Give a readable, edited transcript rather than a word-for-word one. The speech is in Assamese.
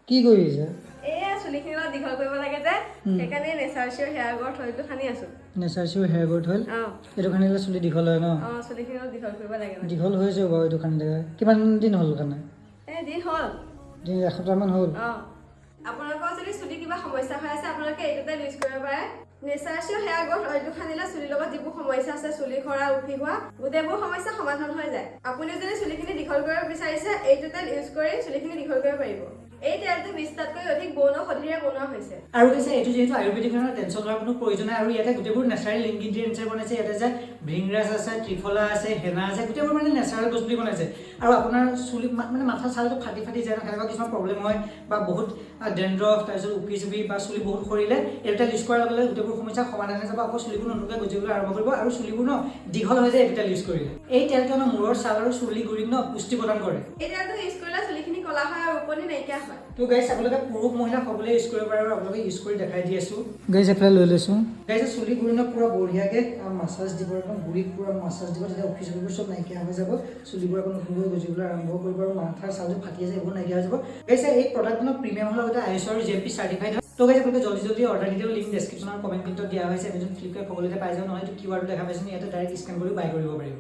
কি কৰিছা? এয়া চুলিখিনি অলপ দীঘল কৰিব লাগে যে সেইকাৰণে নেচাৰচিয়ৰ হেয়াৰ গ্ৰথ অইলটো সানি আছো। নেচাৰচিয়ৰ হেয়াৰ গ্ৰথ অইল এইটো খানিলে চুলি দীঘল হয় ন? চুলিখিনি অলপ দীঘল কৰিব লাগে। দীঘল হৈছে বাৰু এইটো খানিলে। কিমান দিন হ'ল খানা? দিন হ'ল। এসপ্তাহমান হ'ল। আপোনালোকৰ যদি চুলি কিবা সমস্যা হৈ আছে আপোনালোকে এইটোতে ইউজ কৰিব পাৰে। নেচাৰচিয়ৰ হেয়াৰ গ্ৰথ অইলটো সানিলে চুলিৰ লগত যিবোৰ সমস্যা আছে, চুলি সৰা, উঠি হোৱা গোটেইবোৰ সমস্যা সমাধান হৈ যায়। আপুনি যদি চুলিখিনি দীঘল কৰিব বিচাৰিছে এইটোতে ইউজ কৰি চুলিখিনি দীঘল কৰিব পাৰিব। এই তেলটো 20টাতকৈ অধিক বনৌষধিৰে বনোৱা হৈছে। আৰু কৈছে এইটো যেহেতু আয়ুৰ্বেদিক টেনচন লোৱাৰ কোনো প্ৰয়োজন নাই। আৰু ইয়াতে গোটেইবোৰ নেচাৰেল ইনগ্ৰিডিয়েণ্টছে বনাইছে। ইয়াতে যে ভৃংৰাজ আছে, ত্ৰিফলা আছে, হেনা আছে, গোটেইবোৰ মানে নেচাৰেল বস্তু দি বনাইছে। আৰু আপোনাৰ চুলি মানে মাথা ছালটো ফাটি ফাটি যায়, সেনেকুৱা কিছুমান প্ৰব্লেম হয় বা বহুত ডেণ্ড্ৰফ, তাৰপিছত উকি চুপি বা চুলি বহুত সৰিলে এইটো ইউজ কৰাৰ লগে লগে গোটেইবোৰ সমস্যা সমাধান হৈ যাব। আকৌ চুলিবোৰ নতুনকৈ গজিবলৈ আৰম্ভ কৰিব আৰু চুলিবোৰ দীঘল হৈ যায় এইটো ইউজ কৰিলে। এই তেলটো মূৰৰ ছাল আৰু চুলি গুৰিক পুষ্টি প্ৰদান কৰে। এই তেলটো ইউজ কৰিলে চুলিখিনি কলা হয় আৰু ওকণি নাইকিয়া হয়। তো গাইছ আপোনালোকে পুৰুষ মহিলা সকলোৱে ইউজ কৰিব পাৰে আৰু আপোনালোকে ইউজ কৰি দেখাই দি আছো। গাইছ এফালে লৈ লৈছো। গাইছ চুলি গুৰি পুৰা বঢ়িয়াকে মাছাজ দিব, একদম গুৰিত পুৰা মাছাজ দিব, তেতিয়া উফি চুলিবোৰ চব নাইকিয়া হৈ যাব। চুলিবোৰ আকৌ নতুনকৈ গজিবলৈ আৰম্ভ কৰিব আৰু মাথাৰ ছালটো ফাটি আছে এইবোৰ নাইকিয়া হৈ যাব। গাইছ এই প্ৰডাক্টখনৰ প্ৰিমিয়াম হ'লে লগতে ISO আৰু GMP চাৰ্টিফাইড হয়। তো গাইছ আপোনালোকে জল্দি জল্দি অৰ্ডাৰ দি দিও। লিংক ডেছক্ৰিপশ্যন আৰু কমেণ্ট দিয়া হৈছে। এমেজন, ফ্লিপকাৰ্ট সকলোতে পাই যাওঁ, নহয় কিউআৰটো দেখা পাইছে ইয়াতে ডাইৰেক্ট স্কেন কৰি বাই কৰিব পাৰিব।